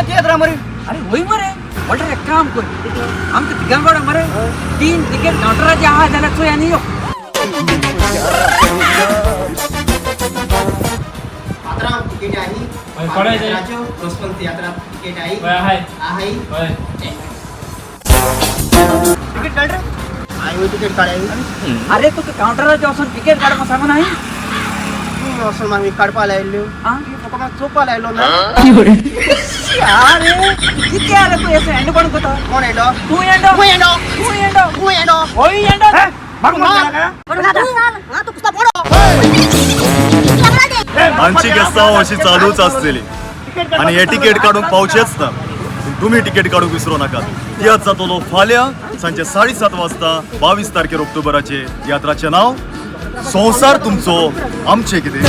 नाही यात्रा मरे अरे होई मरे वाटर एक काम कर आमचं तिघांकडे मरे 3 तिकीट काउंटराचे आहा झाला तो यानी यो यात्रा तिकीट आहे यात्राचे रोजपंत यात्रा तिकीट आहे तिकीट काढ रे आई तिकीट काढावी अरे तू काउंटरला असून तिकीट काढ मग सांगू नाही असं मग मी काढपायला आलो मग चोपायला आलो ना अरे किती आलं तू याचं हँड कोण होता कोण येतो तू येतो होई येतो आमची गस्ताव अशी चालूच असलेली आणि हे तिकीट काढून पावचेच ना तुम्ही तिकीट काढून विसरू नका याच जातलो फाल्या सांजे 7:30 वाजता 22 तारखेर ऑक्टोबराचे यात्राचे नाव संसार तुमचो आमचे कितें